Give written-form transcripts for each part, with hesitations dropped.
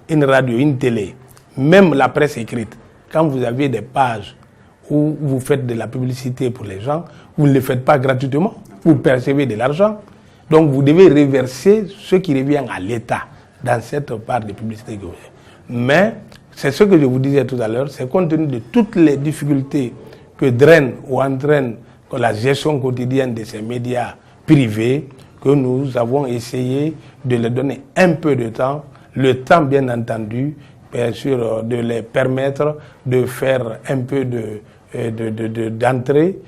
Une radio, une télé, même la presse écrite, quand vous avez des pages où vous faites de la publicité pour les gens, vous ne le faites pas gratuitement, vous percevez de l'argent. Donc vous devez reverser ce qui revient à l'État dans cette part de publicité que vous avez. Mais c'est ce que je vous disais tout à l'heure, c'est compte tenu de toutes les difficultés que draine ou entraîne la gestion quotidienne de ces médias privés que nous avons essayé de leur donner un peu de temps, le temps bien entendu, bien sûr, de les permettre de faire un peu d'entrée,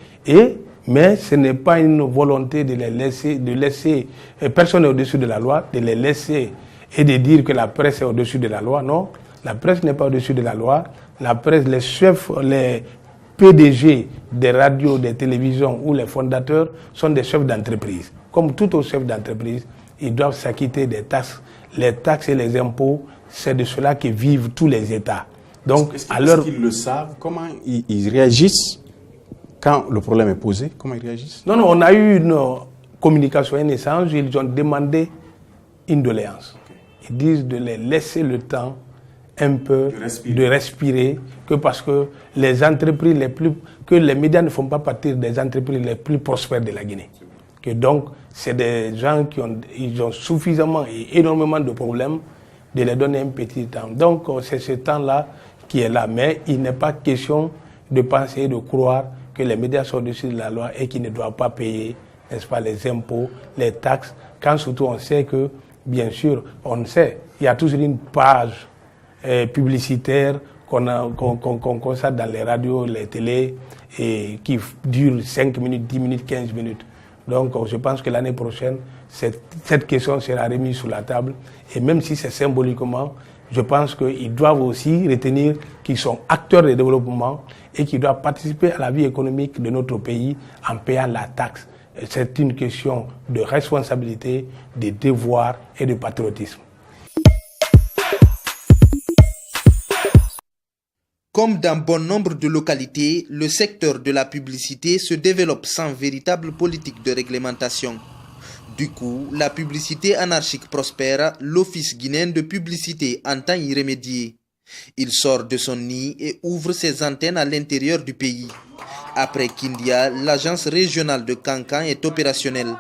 mais ce n'est pas une volonté de laisser personne au-dessus de la loi, de les laisser et de dire que la presse est au-dessus de la loi. Non, la presse n'est pas au-dessus de la loi. La presse, les chefs, les PDG des radios, des télévisions ou les fondateurs sont des chefs d'entreprise. Comme tout autre chef d'entreprise, ils doivent s'acquitter des taxes. Les taxes et les impôts, c'est de cela que vivent tous les États. Donc, est-ce qu'ils le savent? Comment ils réagissent quand le problème est posé? Comment ils réagissent? Non, on a eu une communication, un échange. Ils ont demandé une doléance. Ils disent de les laisser le temps un peu de respirer, que parce que les entreprises que les médias ne font pas partie des entreprises les plus prospères de la Guinée. Que donc, c'est des gens ils ont suffisamment et énormément de problèmes, de les donner un petit temps. Donc, c'est ce temps-là qui est là. Mais il n'est pas question de penser, de croire que les médias sont au-dessus de la loi et qu'ils ne doivent pas payer, n'est-ce pas, les impôts, les taxes, quand surtout on sait que, bien sûr, il y a toujours une page publicitaire qu'on constate dans les radios, les télés, et qui dure 5 minutes, 10 minutes, 15 minutes. Donc, je pense que l'année prochaine, cette question sera remise sur la table. Et même si c'est symboliquement, je pense qu'ils doivent aussi retenir qu'ils sont acteurs de développement et qu'ils doivent participer à la vie économique de notre pays en payant la taxe. C'est une question de responsabilité, de devoir et de patriotisme. Comme dans bon nombre de localités, le secteur de la publicité se développe sans véritable politique de réglementation. Du coup, la publicité anarchique prospère, l'Office guinéen de publicité entend y remédier. Il sort de son nid et ouvre ses antennes à l'intérieur du pays. Après Kindia, l'agence régionale de Kankan est opérationnelle.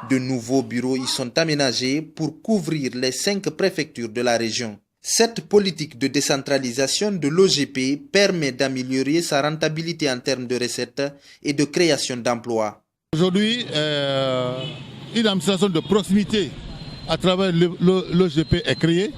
De nouveaux bureaux y sont aménagés pour couvrir les 5 préfectures de la région. Cette politique de décentralisation de l'OGP permet d'améliorer sa rentabilité en termes de recettes et de création d'emplois. Aujourd'hui, une administration de proximité à travers l'OGP est créée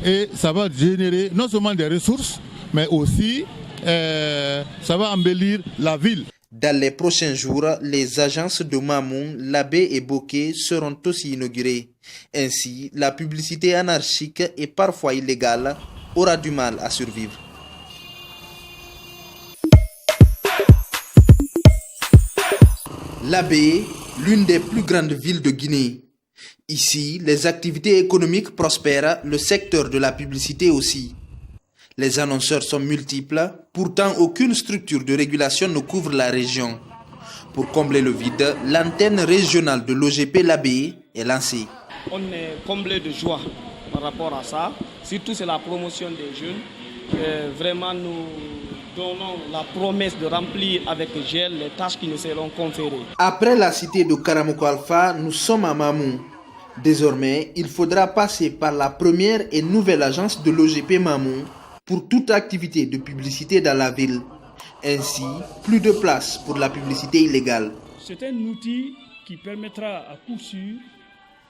et ça va générer non seulement des ressources, mais aussi ça va embellir la ville. Dans les prochains jours, les agences de Mamoun, Labé et Boké seront aussi inaugurées. Ainsi, la publicité anarchique et parfois illégale aura du mal à survivre. Labé, l'une des plus grandes villes de Guinée. Ici, les activités économiques prospèrent, le secteur de la publicité aussi. Les annonceurs sont multiples, pourtant aucune structure de régulation ne couvre la région. Pour combler le vide, l'antenne régionale de l'OGP Labé est lancée. On est comblé de joie par rapport à ça. Surtout c'est la promotion des jeunes. Vraiment nous donnons la promesse de remplir avec gel les tâches qui nous seront conférées. Après la cité de Karamoko Alpha, nous sommes à Mamou. Désormais, il faudra passer par la première et nouvelle agence de l'OGP Mamou pour toute activité de publicité dans la ville. Ainsi, plus de place pour la publicité illégale. C'est un outil qui permettra à coup sûr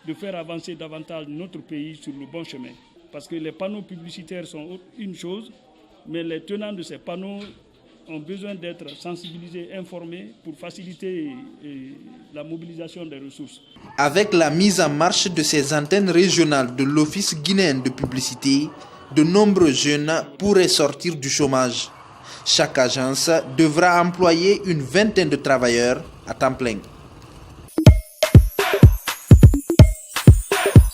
de faire avancer davantage notre pays sur le bon chemin. Parce que les panneaux publicitaires sont une chose, mais les tenants de ces panneaux ont besoin d'être sensibilisés, informés pour faciliter la mobilisation des ressources. Avec la mise en marche de ces antennes régionales de l'Office guinéen de publicité, de nombreux jeunes pourraient sortir du chômage. Chaque agence devra employer une vingtaine de travailleurs à temps plein.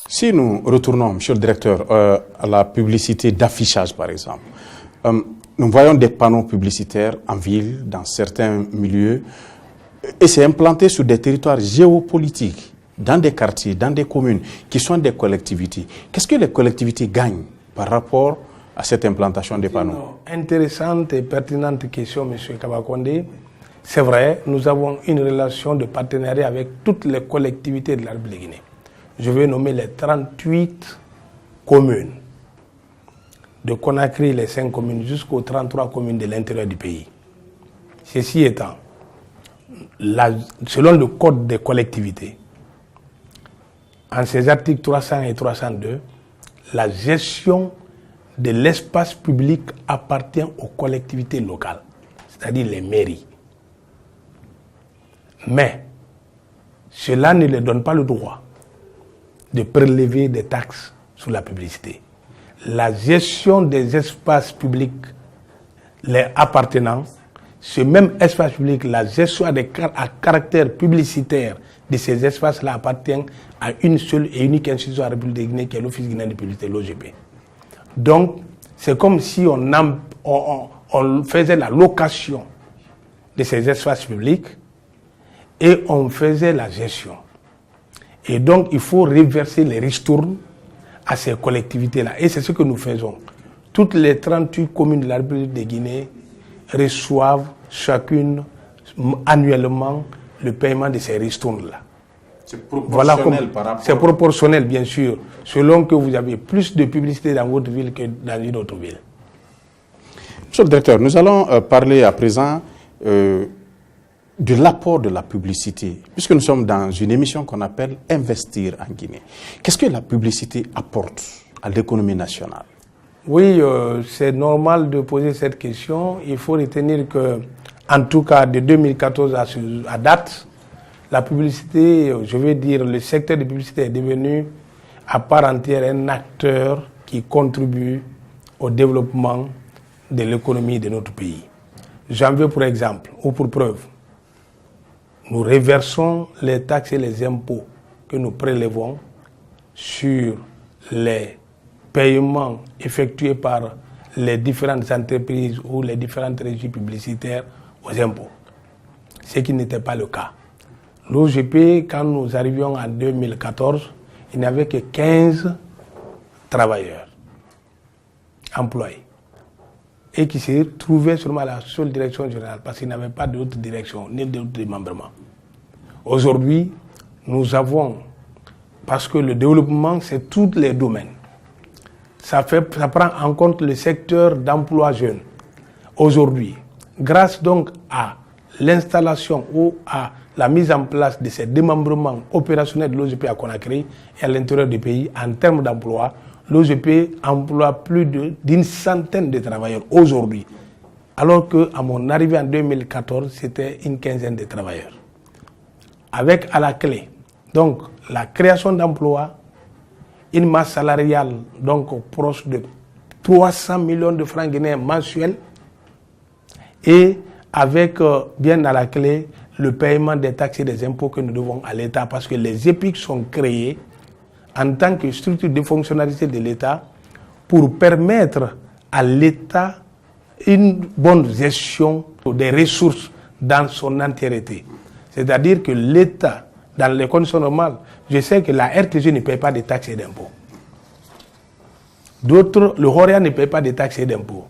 Si nous retournons, monsieur le directeur, à la publicité d'affichage, par exemple, nous voyons des panneaux publicitaires en ville, dans certains milieux, et c'est implanté sur des territoires géopolitiques, dans des quartiers, dans des communes, qui sont des collectivités. Qu'est-ce que les collectivités gagnent par rapport à cette implantation des panneaux? Intéressante et pertinente question, M. Kabakonde. C'est vrai, nous avons une relation de partenariat avec toutes les collectivités de la République de Guinée. Je vais nommer les 38 communes. De Conakry, les 5 communes, jusqu'aux 33 communes de l'intérieur du pays. Ceci étant, selon le code des collectivités, en ses articles 300 et 302, la gestion de l'espace public appartient aux collectivités locales, c'est-à-dire les mairies. Mais cela ne leur donne pas le droit de prélever des taxes sur la publicité. La gestion des espaces publics les appartenant, ce même espace public, la gestion à caractère publicitaire de ces espaces-là appartient à une seule et unique institution à la République de Guinée qui est l'Office guinéen de publicité, l'OGP. Donc, c'est comme si on faisait la location de ces espaces publics et on faisait la gestion. Et donc, il faut reverser les ristournes à ces collectivités-là. Et c'est ce que nous faisons. Toutes les 38 communes de la République de Guinée reçoivent chacune annuellement le paiement de ces ristournes-là. C'est proportionnel par rapport... C'est proportionnel, bien sûr, selon que vous avez plus de publicité dans votre ville que dans une autre ville. Monsieur le directeur, nous allons parler à présent de l'apport de la publicité, puisque nous sommes dans une émission qu'on appelle « Investir en Guinée ». Qu'est-ce que la publicité apporte à l'économie nationale? Oui, c'est normal de poser cette question. Il faut retenir que, en tout cas, de 2014 à date, la publicité, je veux dire, le secteur de publicité est devenu à part entière un acteur qui contribue au développement de l'économie de notre pays. J'en veux pour exemple, ou pour preuve, nous reversons les taxes et les impôts que nous prélevons sur les paiements effectués par les différentes entreprises ou les différentes régies publicitaires aux impôts, ce qui n'était pas le cas. L'OGP, quand nous arrivions en 2014, il n'y avait que 15 travailleurs employés et qui se trouvaient seulement à la seule direction générale parce qu'il n'y avait pas d'autre direction ni d'autre démembrement. Aujourd'hui, nous avons, parce que le développement, c'est tous les domaines. Ça prend en compte le secteur d'emploi jeune. Aujourd'hui, grâce donc à l'installation ou à la mise en place de ces démembrements opérationnels de l'OGP à Conakry et à l'intérieur du pays, en termes d'emploi, l'OGP emploie plus d'une centaine de travailleurs aujourd'hui, alors qu'à mon arrivée en 2014, c'était une quinzaine de travailleurs. Avec à la clé, donc, la création d'emplois, une masse salariale donc proche de 300 millions de francs guinéens mensuels et avec bien à la clé le paiement des taxes et des impôts que nous devons à l'État parce que les EPIC sont créés en tant que structure de fonctionnalité de l'État pour permettre à l'État une bonne gestion des ressources dans son entièreté. C'est-à-dire que l'État, dans les conditions normales, je sais que la RTG ne paye pas de taxes et d'impôts. D'autres, le HOREA ne paye pas de taxes et d'impôts.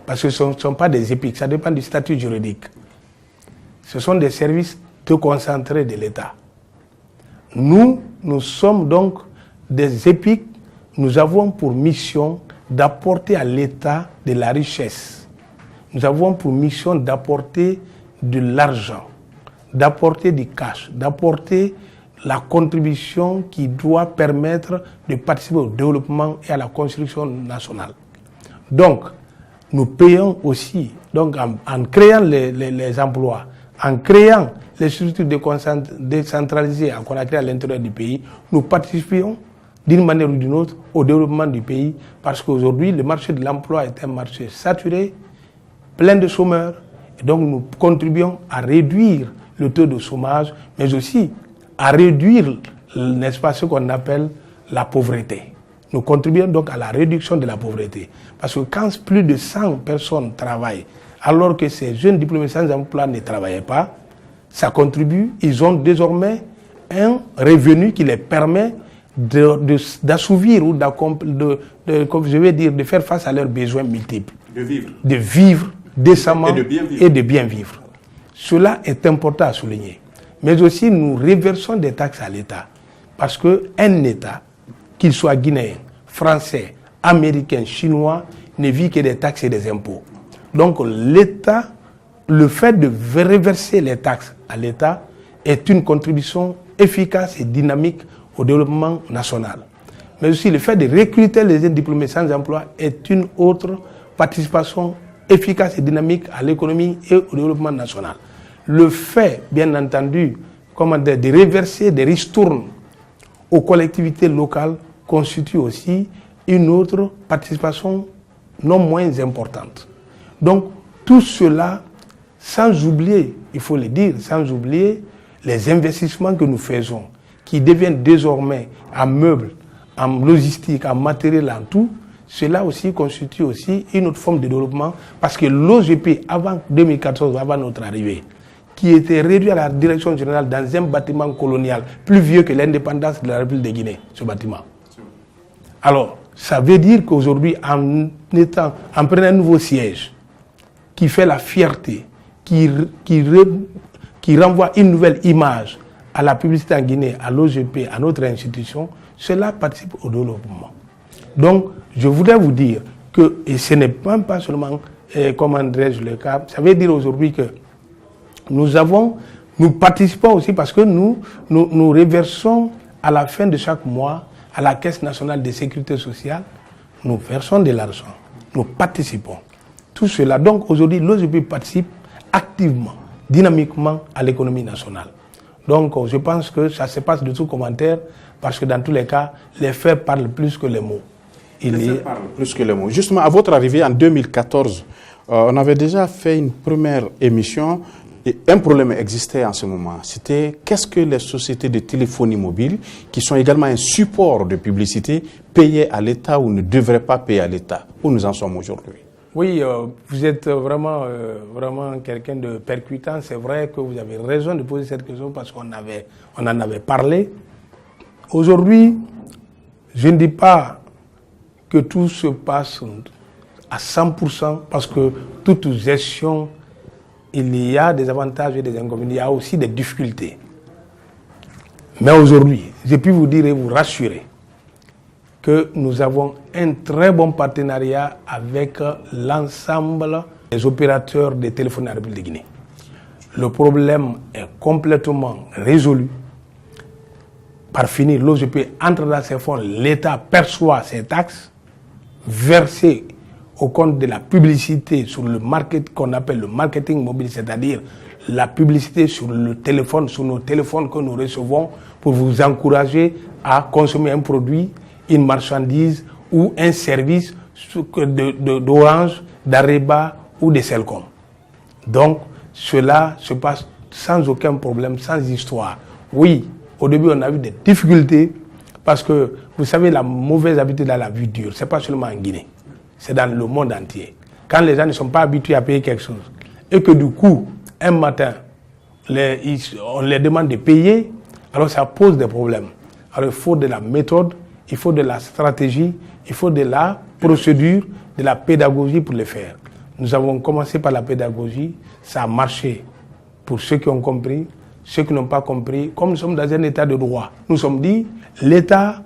Parce que ce ne sont pas des EPIC, ça dépend du statut juridique. Ce sont des services déconcentrés de l'État. Nous sommes donc des EPIC, nous avons pour mission d'apporter à l'État de la richesse. Nous avons pour mission d'apporter de l'argent, d'apporter du cash, d'apporter la contribution qui doit permettre de participer au développement et à la construction nationale. Donc, nous payons aussi, donc en créant les emplois, en créant les structures décentralisées à Conakry à l'intérieur du pays, nous participons d'une manière ou d'une autre au développement du pays parce qu'aujourd'hui, le marché de l'emploi est un marché saturé, plein de chômeurs, et donc nous contribuons à réduire le taux de chômage, mais aussi à réduire, n'est-ce pas, ce qu'on appelle la pauvreté. Nous contribuons donc à la réduction de la pauvreté. Parce que quand plus de 100 personnes travaillent, alors que ces jeunes diplômés sans emploi ne travaillaient pas, ça contribue, ils ont désormais un revenu qui les permet d'assouvir ou de faire face à leurs besoins multiples. De vivre décemment et de bien vivre. Cela est important à souligner. Mais aussi, nous reversons des taxes à l'État. Parce qu'un État, qu'il soit guinéen, français, américain, chinois, ne vit que des taxes et des impôts. Donc l'État, le fait de reverser les taxes à l'État est une contribution efficace et dynamique au développement national. Mais aussi le fait de recruter les diplômés sans emploi est une autre participation efficace et dynamique à l'économie et au développement national. Le fait, bien entendu, de reverser des ristournes aux collectivités locales constitue aussi une autre participation non moins importante. Donc tout cela, sans oublier, il faut le dire, sans oublier les investissements que nous faisons, qui deviennent désormais en meubles, en logistique, en matériel, en tout, cela aussi constitue aussi une autre forme de développement, parce que l'OGP, avant 2014, avant notre arrivée, qui était réduit à la direction générale dans un bâtiment colonial plus vieux que l'indépendance de la République de Guinée, ce bâtiment. Alors, ça veut dire qu'aujourd'hui, en prenant un nouveau siège, qui fait la fierté, qui renvoie une nouvelle image à la publicité en Guinée, à l'OGP, à notre institution, cela participe au développement. Donc, je voudrais vous dire que, et ce n'est pas seulement, comment dirais-je le cas, ça veut dire aujourd'hui que nous participons aussi parce que nous reversons à la fin de chaque mois à la Caisse nationale de sécurité sociale, nous versons de l'argent, nous participons. Tout cela, donc aujourd'hui, l'OGP participe activement, dynamiquement à l'économie nationale. Donc je pense que ça se passe de tout commentaire parce que dans tous les cas, les faits parlent plus que les mots. Plus que les mots. Justement, à votre arrivée en 2014, on avait déjà fait une première émission et un problème existait en ce moment. C'était qu'est-ce que les sociétés de téléphonie mobile, qui sont également un support de publicité, payaient à l'État ou ne devraient pas payer à l'État. Où nous en sommes aujourd'hui? Oui, vous êtes vraiment quelqu'un de percutant. C'est vrai que vous avez raison de poser cette question parce qu'on en avait parlé. Aujourd'hui, je ne dis pas que tout se passe à 100% parce que toute gestion, il y a des avantages et des inconvénients. Il y a aussi des difficultés. Mais aujourd'hui, j'ai pu vous dire et vous rassurer que nous avons un très bon partenariat avec l'ensemble des opérateurs de téléphonie en République de Guinée. Le problème est complètement résolu. Par finir, l'OGP entre dans ses fonds, l'État perçoit ses taxes versées au compte de la publicité sur le market qu'on appelle le marketing mobile, c'est-à-dire la publicité sur le téléphone, sur nos téléphones que nous recevons pour vous encourager à consommer un produit, une marchandise ou un service d'Orange, d'Areba ou de Celcom. Donc, cela se passe sans aucun problème, sans histoire. Oui, au début, on a eu des difficultés parce que, vous savez, la mauvaise habitude à la vie dure, ce n'est pas seulement en Guinée, c'est dans le monde entier. Quand les gens ne sont pas habitués à payer quelque chose et que du coup, un matin, on les demande de payer, alors ça pose des problèmes. Alors il faut de la méthode, il faut de la stratégie, il faut de la procédure, de la pédagogie pour le faire. Nous avons commencé par la pédagogie, ça a marché pour ceux qui ont compris, ceux qui n'ont pas compris. Comme nous sommes dans un état de droit, nous sommes dit, l'État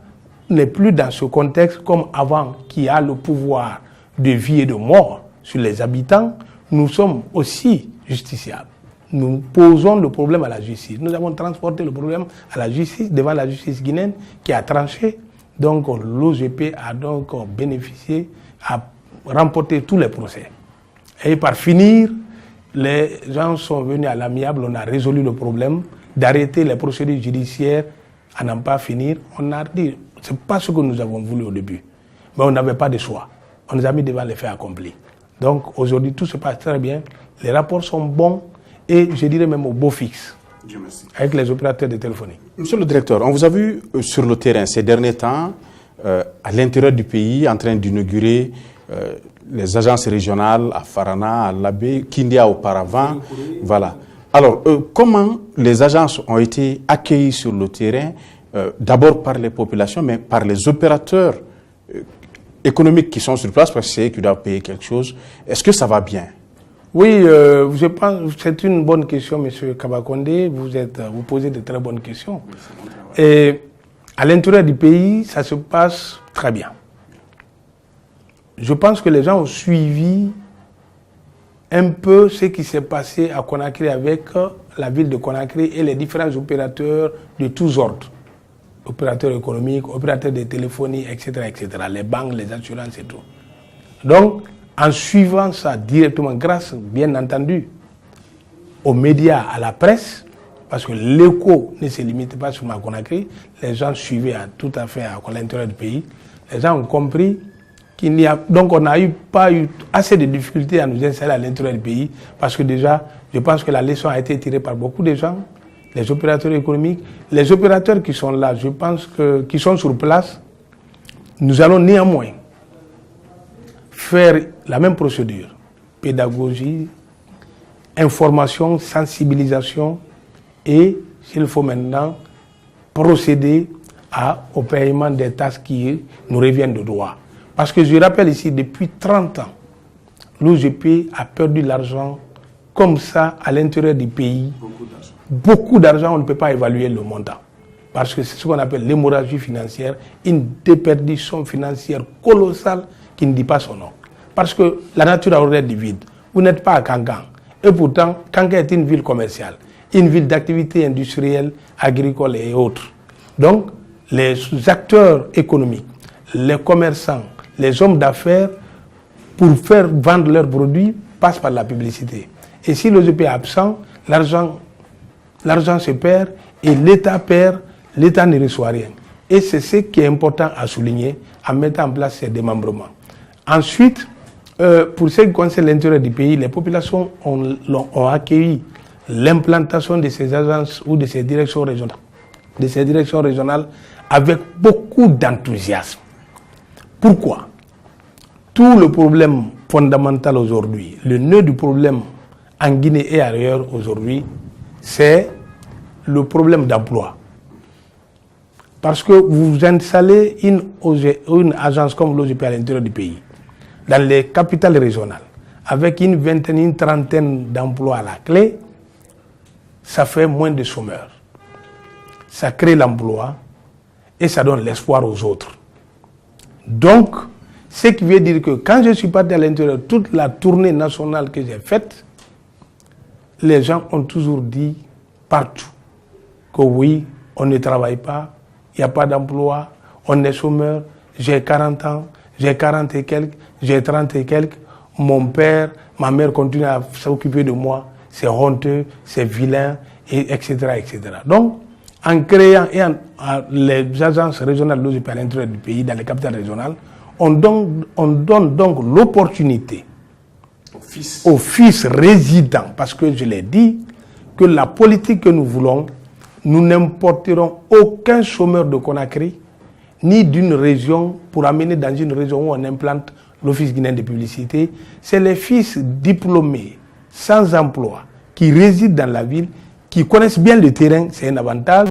n'est plus dans ce contexte comme avant, qui a le pouvoir de vie et de mort sur les habitants. Nous sommes aussi justiciables. Nous posons le problème à la justice. Nous avons transporté le problème à la justice, devant la justice guinéenne qui a tranché. Donc l'OGP a donc bénéficié, a remporté tous les procès. Et par finir, les gens sont venus à l'amiable, on a résolu le problème, d'arrêter les procédures judiciaires à n'en pas finir. On a dit, ce n'est pas ce que nous avons voulu au début, mais on n'avait pas de choix. On nous a mis devant les faits accomplis. Donc aujourd'hui, tout se passe très bien, les rapports sont bons et je dirais même au beau fixe. Dieu merci. Avec les opérateurs de téléphonie. Monsieur le directeur, on vous a vu sur le terrain ces derniers temps, à l'intérieur du pays, en train d'inaugurer les agences régionales à Farana, à Labé, Kindia auparavant. Voilà. Alors, comment les agences ont été accueillies sur le terrain d'abord par les populations, mais par les opérateurs économiques qui sont sur place, parce que c'est eux qui doivent payer quelque chose. Est-ce que ça va bien? Oui, je pense que c'est une bonne question, M. Kabakonde. Vous posez de très bonnes questions. Et à l'intérieur du pays, ça se passe très bien. Je pense que les gens ont suivi un peu ce qui s'est passé à Conakry avec la ville de Conakry et les différents opérateurs de tous ordres. Opérateurs économiques, opérateurs de téléphonie, etc., etc., les banques, les assurances et tout. Donc, en suivant ça directement, grâce, bien entendu, aux médias, à la presse, parce que l'écho ne se limite pas sur Conakry, les gens suivaient tout à fait à l'intérieur du pays, les gens ont compris qu'il n'y a... Donc, on n'a pas eu assez de difficultés à nous installer à l'intérieur du pays, parce que déjà, je pense que la leçon a été tirée par beaucoup de gens, les opérateurs économiques, les opérateurs qui sont là, je pense qui sont sur place, nous allons néanmoins faire la même procédure, pédagogie, information, sensibilisation et, s'il faut maintenant, procéder au paiement des taxes qui nous reviennent de droit. Parce que je rappelle ici, depuis 30 ans, l'OGP a perdu l'argent comme ça à l'intérieur du pays. Beaucoup d'argent, on ne peut pas évaluer le montant. Parce que c'est ce qu'on appelle l'hémorragie financière, une déperdition financière colossale qui ne dit pas son nom. Parce que la nature a horreur du vide. Vous n'êtes pas à Kankan. Et pourtant, Kankan est une ville commerciale, une ville d'activité industrielle, agricole et autres. Donc, les acteurs économiques, les commerçants, les hommes d'affaires, pour faire vendre leurs produits, passent par la publicité. Et si l'OGP est absent, l'argent se perd et l'État perd, l'État ne reçoit rien. Et c'est ce qui est important à souligner en mettant en place ces démembrements. Ensuite, pour ce qui concerne l'intérieur du pays, les populations ont accueilli l'implantation de ces agences ou de ces directions régionales avec beaucoup d'enthousiasme. Pourquoi? Tout le problème fondamental aujourd'hui, le nœud du problème en Guinée et ailleurs aujourd'hui, c'est le problème d'emploi. Parce que vous installez une agence comme l'OGP à l'intérieur du pays, dans les capitales régionales, avec une vingtaine, une trentaine d'emplois à la clé, ça fait moins de chômeurs. Ça crée l'emploi et ça donne l'espoir aux autres. Donc, ce qui veut dire que quand je suis parti à l'intérieur, toute la tournée nationale que j'ai faite, les gens ont toujours dit partout que oui, on ne travaille pas, il n'y a pas d'emploi, on est chômeur, j'ai 40 ans, j'ai 40 et quelques, j'ai 30 et quelques, mon père, ma mère continuent à s'occuper de moi, c'est honteux, c'est vilain, etc., etc. Donc, en créant les agences régionales de l'OGP à l'intérieur du pays, dans les capitales régionales, on donne donc l'opportunité aux fils résidents, parce que je l'ai dit, que la politique que nous voulons, nous n'importerons aucun chômeur de Conakry, ni d'une région, pour amener dans une région où on implante l'Office guinéen de publicité. C'est les fils diplômés, sans emploi, qui résident dans la ville, qui connaissent bien le terrain, c'est un avantage.